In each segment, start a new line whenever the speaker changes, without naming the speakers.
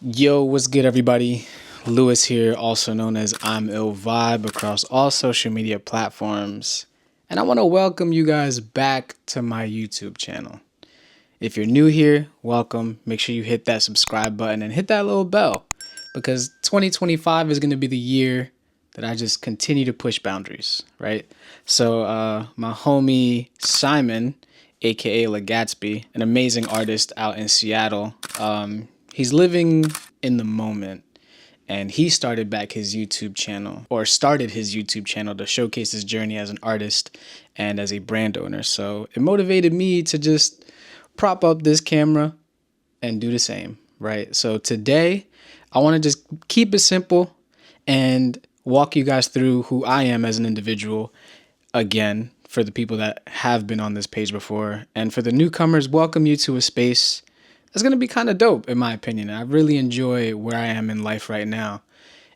Yo, what's good, everybody? Lewis here, also known as I'm Ill Vibe across all social media platforms. And I want to welcome you guys back to my YouTube channel. If you're new here, welcome. Make sure you hit that subscribe button and hit that little bell because 2025 is going to be the year that I just continue to push boundaries, right? So my homie Simon, aka LaGatsby, an amazing artist out in Seattle, he's living in the moment, and he started his YouTube channel to showcase his journey as an artist and as a brand owner. So it motivated me to just prop up this camera and do the same, right? So today I want to just keep it simple and walk you guys through who I am as an individual again, for the people that have been on this page before, and for the newcomers, welcome you to a space that's going to be kind of dope, in my opinion. I really enjoy where I am in life right now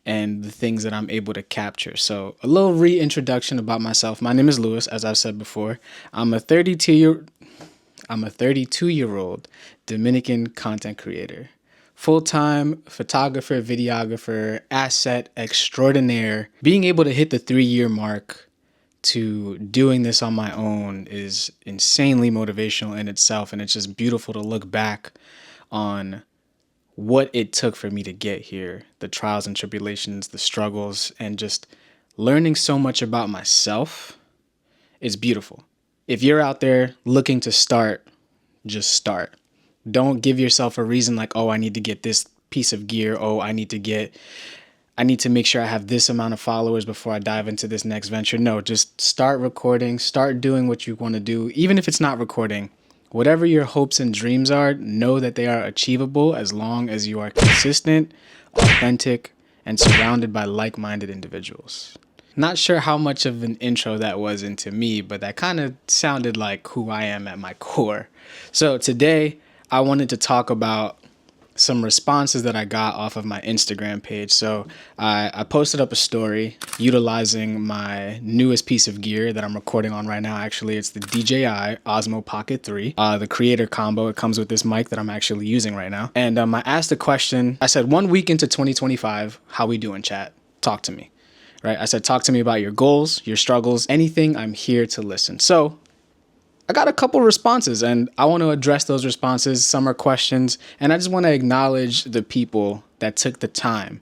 and the things that I'm able to capture. So a little reintroduction about myself. My name is Lewis, as I've said before. I'm a 32-year-old Dominican content creator, full-time photographer, videographer, asset extraordinaire. Being able to hit the 3-year mark to doing this on my own is insanely motivational in itself, and it's just beautiful to look back on what it took for me to get here, the trials and tribulations, the struggles, and just learning so much about myself. It's beautiful. If you're out there looking to start, just start. Don't give yourself a reason like, oh, I need to get this piece of gear. Oh, I need to make sure I have this amount of followers before I dive into this next venture. No, just start recording, start doing what you want to do. Even if it's not recording, whatever your hopes and dreams are, know that they are achievable as long as you are consistent, authentic, and surrounded by like-minded individuals. Not sure how much of an intro that was into me, but that kind of sounded like who I am at my core. So today I wanted to talk about some responses that I got off of my Instagram page. So I posted up a story utilizing my newest piece of gear that I'm recording on right now. Actually, it's the DJI Osmo Pocket 3, the creator combo. It comes with this mic that I'm actually using right now. And I asked a question. I said, 1 week into 2025, how we doing, chat? Talk to me, right? I said, talk to me about your goals, your struggles, anything. I'm here to listen. So I got a couple responses, and I want to address those responses. Some are questions, and I just want to acknowledge the people that took the time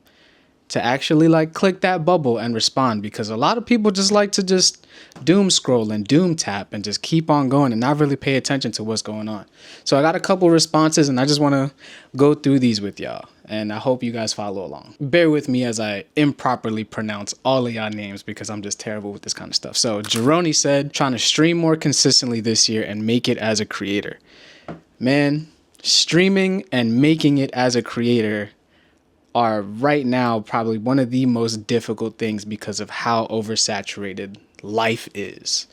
to actually click that bubble and respond, because a lot of people just like to just doom scroll and doom tap and just keep on going and not really pay attention to what's going on. So I got a couple responses, and I just want to go through these with y'all, and I hope you guys follow along. Bear with me as I improperly pronounce all of y'all names because I'm just terrible with this kind of stuff. So Jeroni said, trying to stream more consistently this year and make it as a creator. Man, streaming and making it as a creator are right now probably one of the most difficult things because of how oversaturated life is.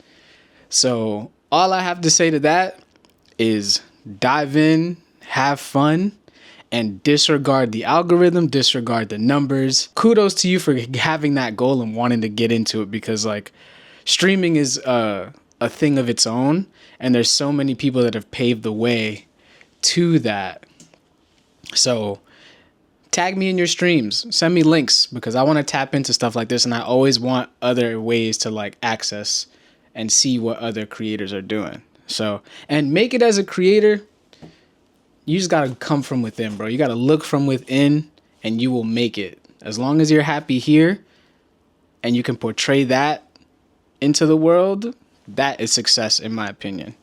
So all I have to say to that is dive in, have fun, and disregard the algorithm, disregard the numbers. Kudos to you for having that goal and wanting to get into it, because streaming is a thing of its own, and there's so many people that have paved the way to that. So tag me in your streams, send me links, because I want to tap into stuff like this, and I always want other ways to access and see what other creators are doing. So, and make it as a creator, you just got to come from within, bro. You got to look from within and you will make it. As long as you're happy here and you can portray that into the world, that is success in my opinion.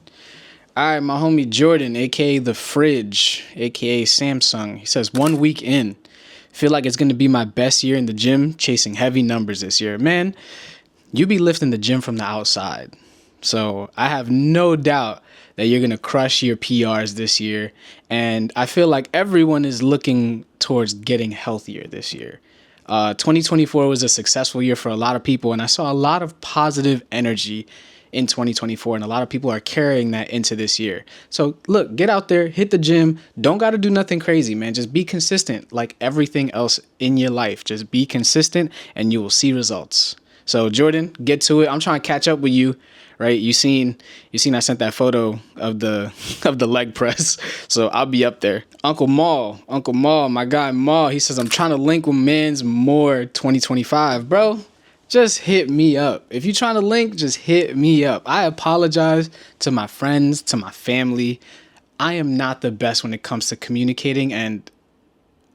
All right, my homie Jordan, aka The Fridge, aka Samsung. He says, 1 week in, feel like it's going to be my best year in the gym, chasing heavy numbers this year. Man, you be lifting the gym from the outside. So I have no doubt that you're going to crush your PRs this year. And I feel like everyone is looking towards getting healthier this year. 2024 was a successful year for a lot of people, and I saw a lot of positive energy in 2024, and a lot of people are carrying that into this year. So look, get out there, hit the gym. Don't got to do nothing crazy, man. Just be consistent like everything else in your life. Just be consistent and you will see results. So Jordan, get to it. I'm trying to catch up with you, right? You seen I sent that photo of the of the leg press. So I'll be up there. Uncle Maul, my guy Maul, he says I'm trying to link with Mans more 2025. Bro, just hit me up. If you're trying to link, just hit me up. I apologize to my friends, to my family. I am not the best when it comes to communicating and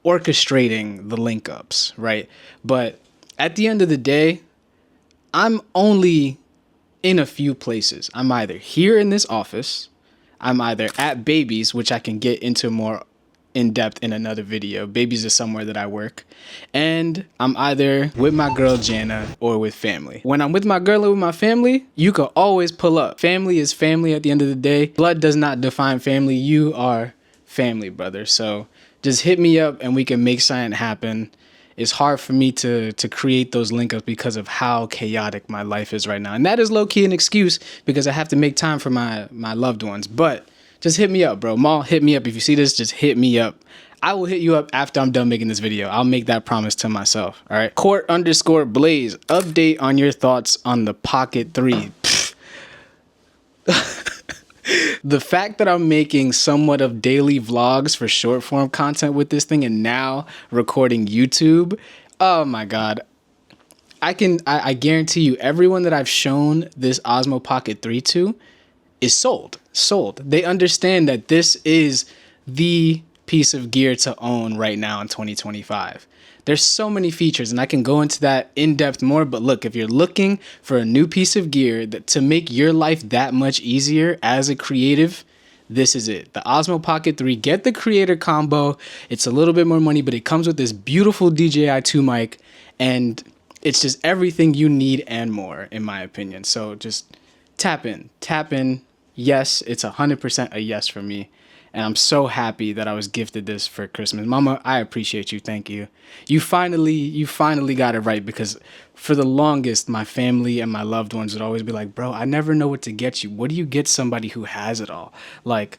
orchestrating the link ups, right? But at the end of the day, I'm only in a few places. I'm either here in this office, I'm either at Babies, which I can get into more in depth in another video. Babies is somewhere that I work. And I'm either with my girl Jana or with family. When I'm with my girl or with my family, you can always pull up. Family is family at the end of the day. Blood does not define family. You are family, brother. So just hit me up and we can make something happen. It's hard for me to create those link ups because of how chaotic my life is right now. And that is low-key an excuse because I have to make time for my loved ones. But just hit me up, bro. Maul, hit me up. If you see this, just hit me up. I will hit you up after I'm done making this video. I'll make that promise to myself. All right. Court_Blaze, update on your thoughts on the Pocket 3. The fact that I'm making somewhat of daily vlogs for short form content with this thing and now recording YouTube. Oh my God. I guarantee you everyone that I've shown this Osmo Pocket 3 to is sold. They understand that this is the piece of gear to own right now in 2025. There's so many features and I can go into that in depth more, but look, if you're looking for a new piece of gear to make your life that much easier as a creative, this is it. The Osmo Pocket 3, get the creator combo. It's a little bit more money, but it comes with this beautiful DJI 2 mic and it's just everything you need and more, in my opinion. So just tap in. Yes, it's 100% a yes for me. And I'm so happy that I was gifted this for Christmas. Mama, I appreciate you. Thank you. You finally got it right, because for the longest, my family and my loved ones would always be like, bro, I never know what to get you. What do you get somebody who has it all? Like,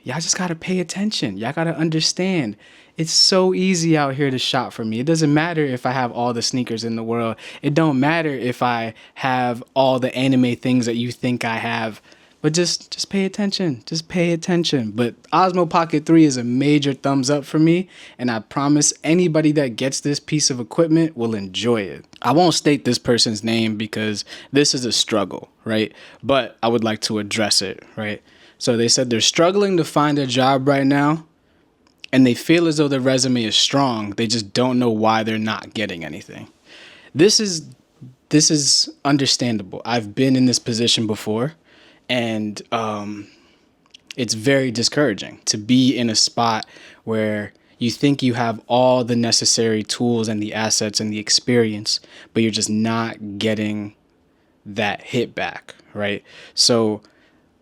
y'all just got to pay attention. Y'all got to understand. It's so easy out here to shop for me. It doesn't matter if I have all the sneakers in the world. It don't matter if I have all the anime things that you think I have. But just pay attention. Just pay attention. But Osmo Pocket 3 is a major thumbs up for me. And I promise anybody that gets this piece of equipment will enjoy it. I won't state this person's name because this is a struggle, right? But I would like to address it, right? So they said they're struggling to find a job right now. And they feel as though their resume is strong. They just don't know why they're not getting anything. This is understandable. I've been in this position before. And it's very discouraging to be in a spot where you think you have all the necessary tools and the assets and the experience, but you're just not getting that hit back, right? So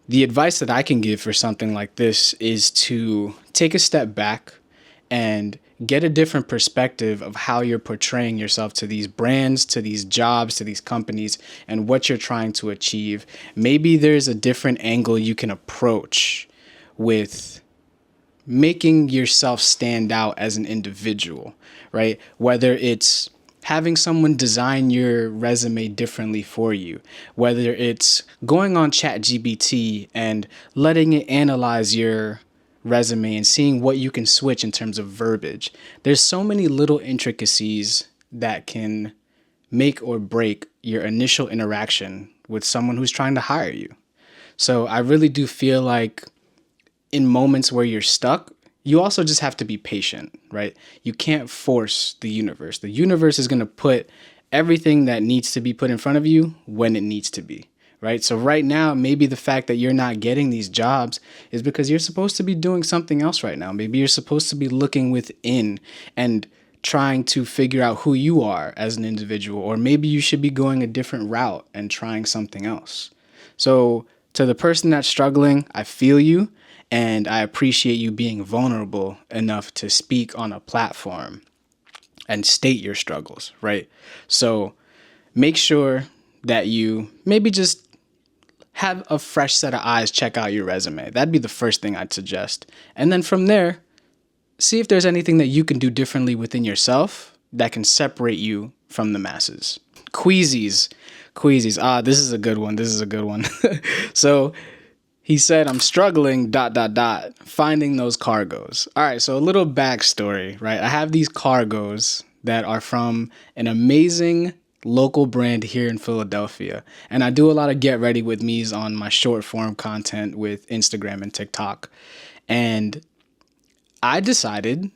the advice that I can give for something like this is to take a step back and get a different perspective of how you're portraying yourself to these brands, to these jobs, to these companies, and what you're trying to achieve. Maybe there's a different angle you can approach with making yourself stand out as an individual, right? Whether it's having someone design your resume differently for you, whether it's going on ChatGPT and letting it analyze your resume and seeing what you can switch in terms of verbiage. There's so many little intricacies that can make or break your initial interaction with someone who's trying to hire you. So I really do feel like in moments where you're stuck, you also just have to be patient, right? You can't force the universe. The universe is going to put everything that needs to be put in front of you when it needs to be. Right? So right now, maybe the fact that you're not getting these jobs is because you're supposed to be doing something else right now. Maybe you're supposed to be looking within and trying to figure out who you are as an individual, or maybe you should be going a different route and trying something else. So to the person that's struggling, I feel you, and I appreciate you being vulnerable enough to speak on a platform and state your struggles, right? So make sure that you maybe just have a fresh set of eyes check out your resume. That'd be the first thing I'd suggest. And then from there, see if there's anything that you can do differently within yourself that can separate you from the masses. Queasies. Queasies. Ah, this is a good one. This is a good one. So he said, I'm struggling, finding those cargos. All right, so a little backstory, right? I have these cargos that are from an amazing local brand here in Philadelphia. And I do a lot of get ready with me's on my short form content with Instagram and TikTok. And I decided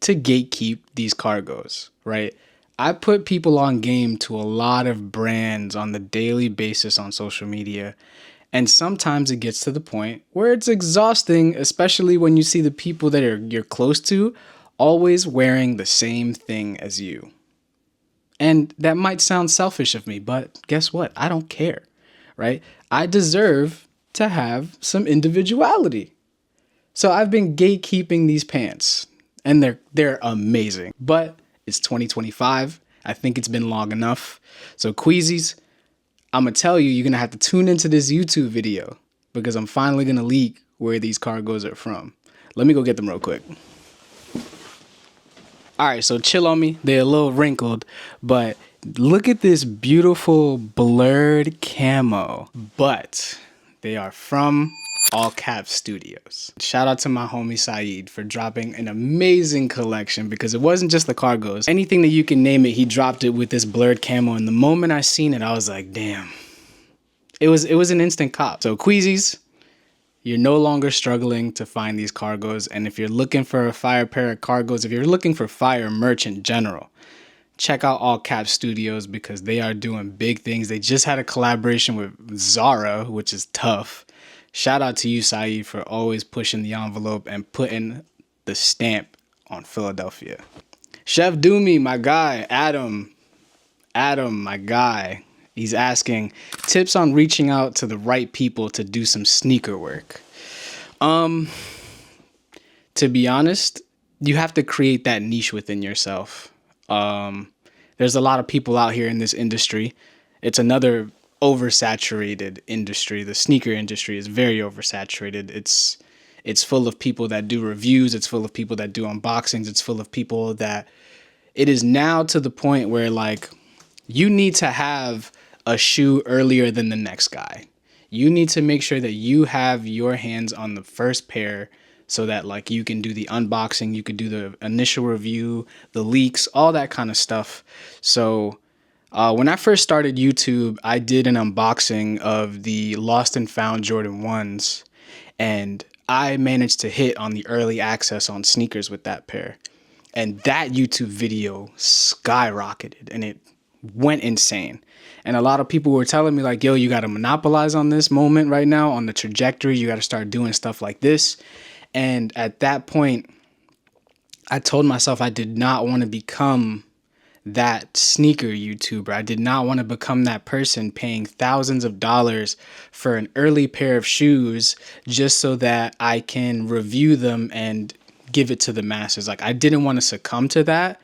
to gatekeep these cargos, right? I put people on game to a lot of brands on the daily basis on social media. And sometimes it gets to the point where it's exhausting, especially when you see the people that you're close to always wearing the same thing as you. And that might sound selfish of me, but guess what? I don't care, right? I deserve to have some individuality. So I've been gatekeeping these pants, and they're amazing. But it's 2025. I think it's been long enough. So Queasies, I'm going to tell you, you're going to have to tune into this YouTube video because I'm finally going to leak where these cargos are from. Let me go get them real quick. All right, so chill on me. They're a little wrinkled, but look at this beautiful blurred camo. But they are from All Cap Studios. Shout out to my homie Saeed for dropping an amazing collection because it wasn't just the cargos. Anything that you can name it, he dropped it with this blurred camo. And the moment I seen it, I was like, damn. It was an instant cop. So Queasies, you're no longer struggling to find these cargos. And if you're looking for a fire pair of cargos, if you're looking for fire merch in general, check out All Cap Studios because they are doing big things. They just had a collaboration with Zara, which is tough. Shout out to you, Saeed, for always pushing the envelope and putting the stamp on Philadelphia. Chef Doomy, my guy. Adam, my guy. He's asking tips on reaching out to the right people to do some sneaker work. To be honest, you have to create that niche within yourself. There's a lot of people out here in this industry. It's another oversaturated industry. The sneaker industry is very oversaturated. It's full of people that do reviews. It's full of people that do unboxings. It's full of people that it is now to the point where like you need to have a shoe earlier than the next guy. You need to make sure that you have your hands on the first pair so that like you can do the unboxing, you could do the initial review, the leaks, all that kind of stuff. So when I first started YouTube, I did an unboxing of the Lost and Found Jordan 1s, and I managed to hit on the early access on sneakers with that pair. And that YouTube video skyrocketed and it went insane. And a lot of people were telling me like, yo, you got to monopolize on this moment right now, on the trajectory. You got to start doing stuff like this. And at that point, I told myself I did not want to become that sneaker YouTuber. I did not want to become that person paying thousands of dollars for an early pair of shoes just so that I can review them and give it to the masses. Like I didn't want to succumb to that.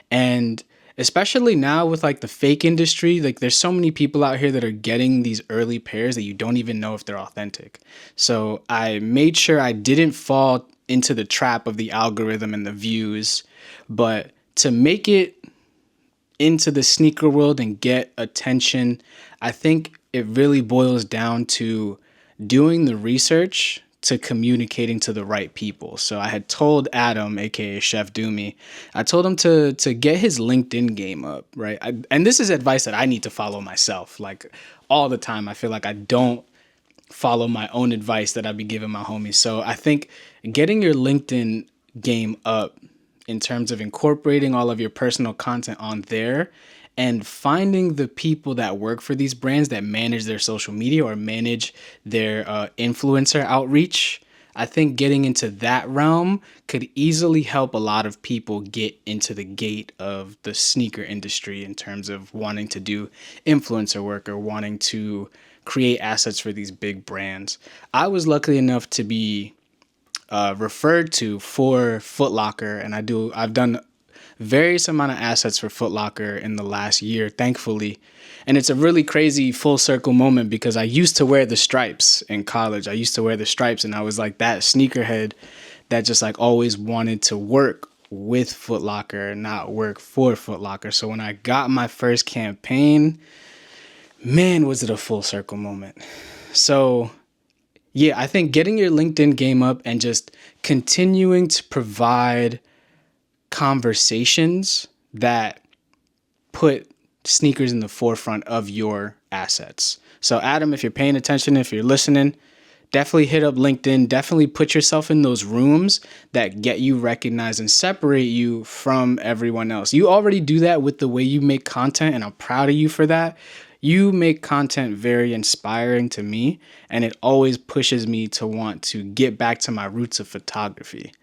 And especially now with like the fake industry, like there's so many people out here that are getting these early pairs that you don't even know if they're authentic. So I made sure I didn't fall into the trap of the algorithm and the views, but to make it into the sneaker world and get attention, I think it really boils down to doing the research to communicating to the right people. So I had told Adam, aka Chef Doomy, I told him to get his LinkedIn game up, right? And this is advice that I need to follow myself. Like all the time, I feel like I don't follow my own advice that I be giving my homies. So I think getting your LinkedIn game up in terms of incorporating all of your personal content on there and finding the people that work for these brands that manage their social media or manage their influencer outreach, I think getting into that realm could easily help a lot of people get into the gate of the sneaker industry in terms of wanting to do influencer work or wanting to create assets for these big brands. I was lucky enough to be referred to for Foot Locker, and I've done various amount of assets for Foot Locker in the last year, thankfully. And it's a really crazy full circle moment because I used to wear the stripes in college. I used to wear the stripes and I was like that sneakerhead that just like always wanted to work with Foot Locker, not work for Foot Locker. So when I got my first campaign, man, was it a full circle moment. So yeah, I think getting your LinkedIn game up and just continuing to provide conversations that put sneakers in the forefront of your assets. So Adam, if you're paying attention, if you're listening, definitely hit up LinkedIn. Definitely put yourself in those rooms that get you recognized and separate you from everyone else. You already do that with the way you make content, and I'm proud of you for that. You make content very inspiring to me, and it always pushes me to want to get back to my roots of photography.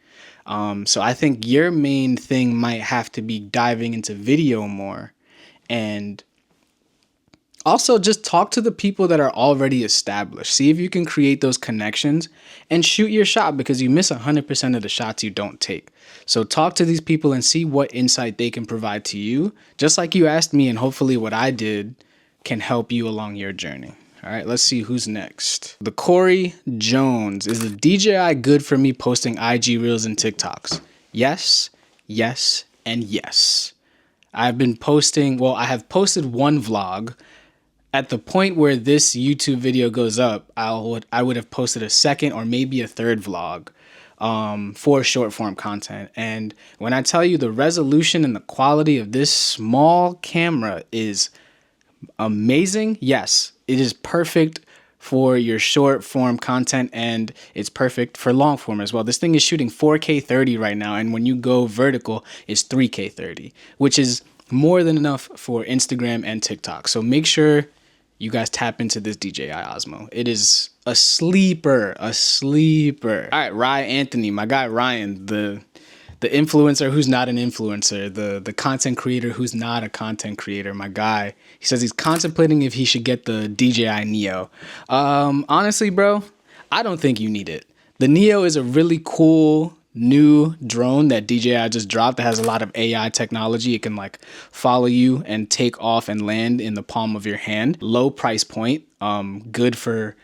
So I think your main thing might have to be diving into video more, and also just talk to the people that are already established. See if you can create those connections and shoot your shot, because you miss 100% of the shots you don't take. So talk to these people and see what insight they can provide to you, just like you asked me, and hopefully what I did can help you along your journey. All right, let's see who's next. The Corey Jones. Is the DJI good for me posting IG Reels and TikToks? Yes, yes, and yes. I have posted one vlog. At the point where this YouTube video goes up, I would have posted a second or maybe a third vlog for short form content. And when I tell you the resolution and the quality of this small camera is amazing, yes, it is perfect for your short form content, and it's perfect for long form as well. This thing is shooting 4K 30 right now, and when you go vertical, it's 3K 30, which is more than enough for Instagram and TikTok. So make sure you guys tap into this DJI Osmo. It is a sleeper, a sleeper. All right, Ryan Anthony, my guy Ryan, the influencer who's not an influencer, the content creator who's not a content creator, my guy. He says he's contemplating if he should get the DJI Neo. Honestly, bro, I don't think you need it. The Neo is a really cool new drone that DJI just dropped that has a lot of AI technology. It can like follow you and take off and land in the palm of your hand. Low price point, good for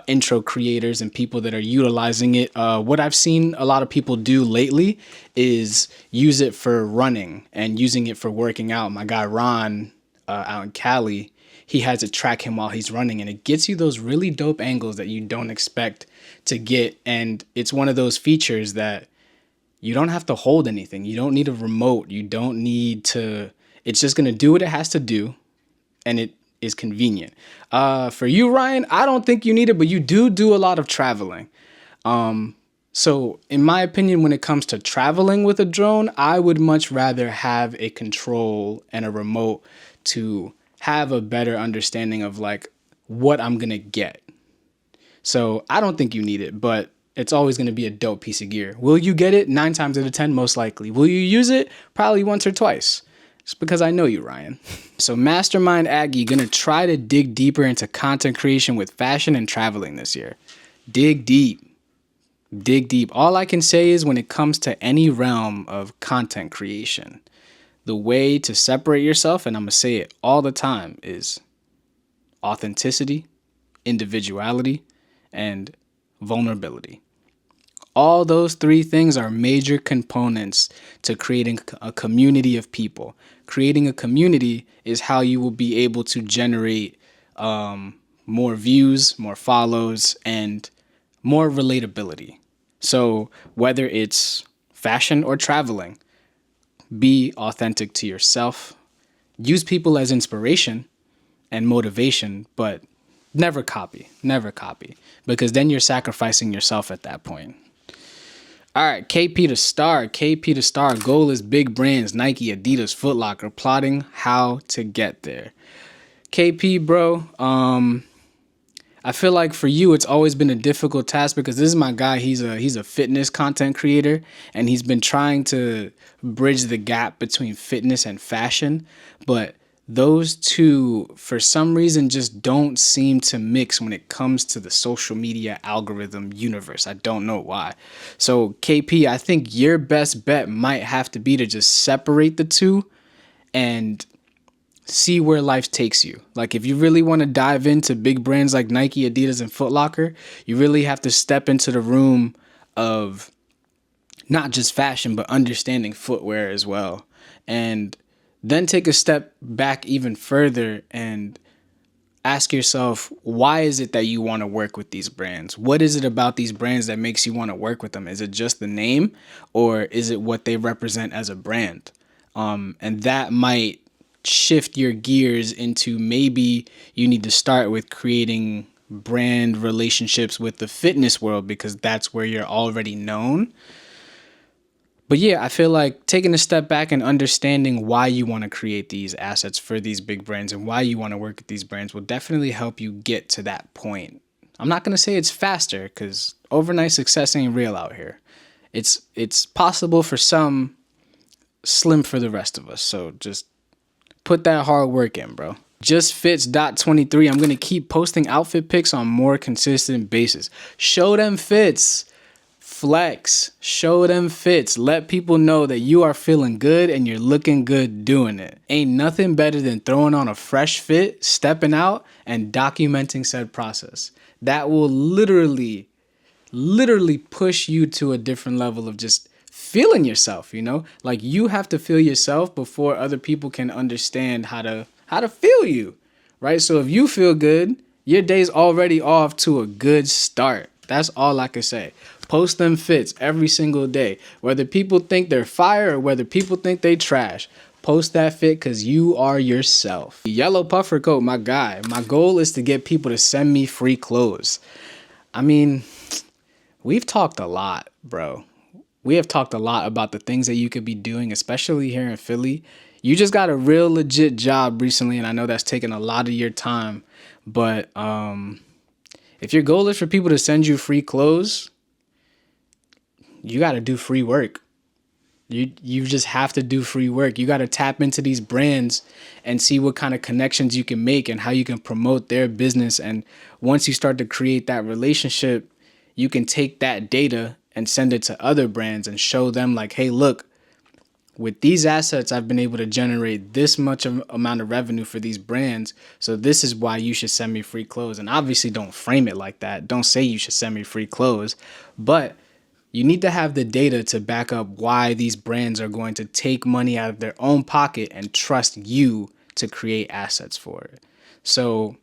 intro creators and people that are utilizing it. What I've seen a lot of people do lately is use it for running and using it for working out. My guy Ron out in Cali, he has it track him while he's running, and it gets you those really dope angles that you don't expect to get. And it's one of those features that you don't have to hold anything. You don't need a remote. You don't need to, it's just going to do what it has to do, and it is convenient. For you, Ryan, I don't think you need it, but you do a lot of traveling. So in my opinion, when it comes to traveling with a drone, I would much rather have a control and a remote to have a better understanding of like what I'm going to get. So I don't think you need it, but it's always going to be a dope piece of gear. Will you get it? 9 times out of 10, most likely. Will you use it? Probably once or twice. It's because I know you, Ryan. So Mastermind Aggie, gonna try to dig deeper into content creation with fashion and traveling this year. Dig deep. Dig deep. All I can say is when it comes to any realm of content creation, the way to separate yourself, and I'm gonna say it all the time, is authenticity, individuality, and vulnerability. All those 3 things are major components to creating a community of people. Creating a community is how you will be able to generate more views, more follows, and more relatability. So whether it's fashion or traveling, be authentic to yourself. Use people as inspiration and motivation, but never copy, because then you're sacrificing yourself at that point. All right, KP to star. Goal is big brands, Nike, Adidas, Foot Locker, plotting how to get there. KP, bro, I feel like for you, it's always been a difficult task because this is my guy. He's a fitness content creator, and he's been trying to bridge the gap between fitness and fashion. But those two, for some reason, just don't seem to mix when it comes to the social media algorithm universe. I don't know why. So KP, I think your best bet might have to be to just separate the two and see where life takes you. Like if you really want to dive into big brands like Nike, Adidas, and Foot Locker, you really have to step into the room of not just fashion, but understanding footwear as well. And then take a step back even further and ask yourself, why is it that you want to work with these brands? What is it about these brands that makes you want to work with them? Is it just the name, or is it what they represent as a brand? And that might shift your gears into, maybe you need to start with creating brand relationships with the fitness world, because that's where you're already known. But yeah, I feel like taking a step back and understanding why you want to create these assets for these big brands and why you want to work with these brands will definitely help you get to that point. I'm not going to say it's faster, because overnight success ain't real out here. It's possible for some, slim for the rest of us. So just put that hard work in, bro. JustFits.23. I'm going to keep posting outfit pics on more consistent basis. Show them fits. Flex, show them fits. Let people know that you are feeling good and you're looking good doing it. Ain't nothing better than throwing on a fresh fit, stepping out, and documenting said process. That will literally push you to a different level of just feeling yourself, you know? Like, you have to feel yourself before other people can understand how to feel you, right? So if you feel good, your day's already off to a good start. That's all I can say. Post them fits every single day. Whether people think they're fire or whether people think they trash, post that fit, because you are yourself. Yellow puffer coat, my guy. My goal is to get people to send me free clothes. I mean, we've talked a lot, bro. We have talked a lot about the things that you could be doing, especially here in Philly. You just got a real legit job recently, and I know that's taken a lot of your time. But if your goal is for people to send you free clothes, you got to do free work. You just have to do free work. You got to tap into these brands and see what kind of connections you can make and how you can promote their business. And once you start to create that relationship, you can take that data and send it to other brands and show them like, hey, look, with these assets, I've been able to generate this much amount of revenue for these brands. So this is why you should send me free clothes. And obviously don't frame it like that. Don't say you should send me free clothes, but you need to have the data to back up why these brands are going to take money out of their own pocket and trust you to create assets for it. So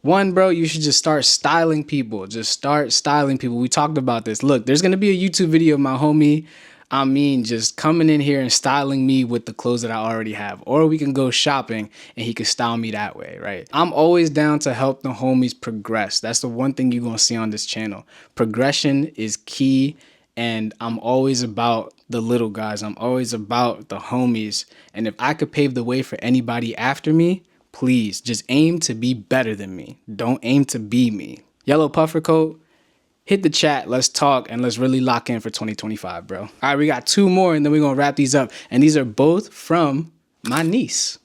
one, bro, you should just start styling people. Just start styling people. We talked about this. Look, there's going to be a YouTube video of my homie, just coming in here and styling me with the clothes that I already have. Or we can go shopping and he can style me that way, right? I'm always down to help the homies progress. That's the one thing you're going to see on this channel. Progression is key. And I'm always about the little guys. I'm always about the homies. And if I could pave the way for anybody after me, please just aim to be better than me. Don't aim to be me. Yellow puffer coat, hit the chat. Let's talk and let's really lock in for 2025, bro. All right, we got two more and then we're going to wrap these up. And these are both from my niece.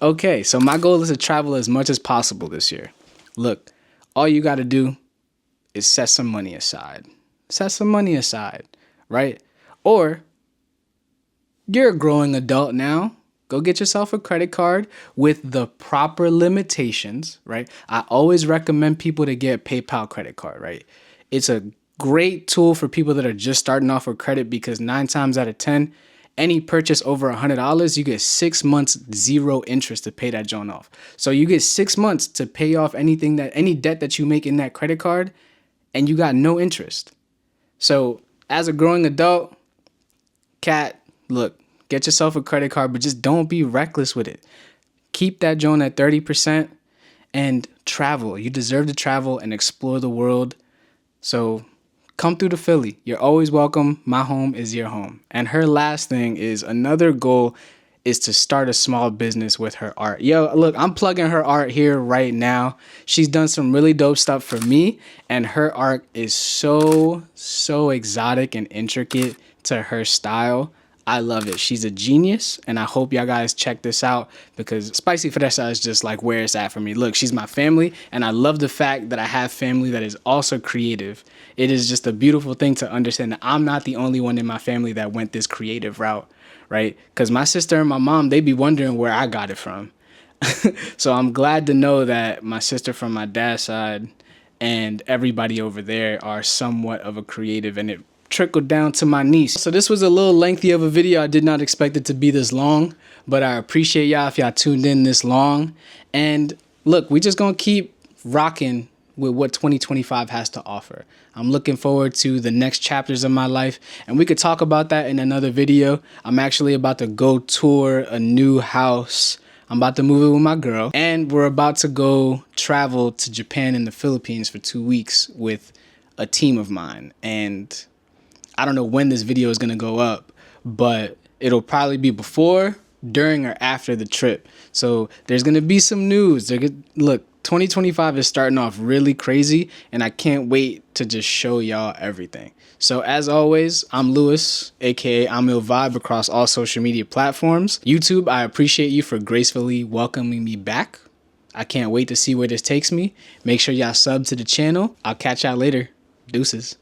Okay, so my goal is to travel as much as possible this year. Look, all you got to do is set some money aside. Set some money aside, right? Or you're a growing adult now. Go get yourself a credit card with the proper limitations, right? I always recommend people to get a PayPal credit card, right? It's a great tool for people that are just starting off with credit, because 9 times out of 10, any purchase over $100, you get 6 months, 0 interest to pay that joint off. So you get 6 months to pay off any debt that you make in that credit card, and you got no interest. So as a growing adult, cat, look, get yourself a credit card, but just don't be reckless with it. Keep that joint at 30% and travel. You deserve to travel and explore the world. So come through to Philly. You're always welcome. My home is your home. And her last thing is, another goal is to start a small business with her art. Yo, look, I'm plugging her art here right now. She's done some really dope stuff for me, and her art is so exotic and intricate to her style. I love it. She's a genius, and I hope y'all guys check this out, because Spicy Fresa is just like where it's at for me. Look, she's my family, and I love the fact that I have family that is also creative. It is just a beautiful thing to understand that I'm not the only one in my family that went this creative route, right? Because my sister and my mom, they be wondering where I got it from. So I'm glad to know that my sister from my dad's side and everybody over there are somewhat of a creative, and it trickled down to my niece. So this was a little lengthy of a video. I did not expect it to be this long, but I appreciate y'all if y'all tuned in this long. And look, we just gonna keep rocking with what 2025 has to offer. I'm looking forward to the next chapters of my life, and we could talk about that in another video. I'm actually about to go tour a new house. I'm about to move in with my girl, and we're about to go travel to Japan and the Philippines for 2 weeks with a team of mine. And I don't know when this video is going to go up, but it'll probably be before, during, or after the trip. So there's going to be some news. Look, 2025 is starting off really crazy, and I can't wait to just show y'all everything. So as always, I'm Lewis, aka I'm Ill Vibe, across all social media platforms. YouTube, I appreciate you for gracefully welcoming me back. I can't wait to see where this takes me. Make sure y'all sub to the channel. I'll catch y'all later. Deuces.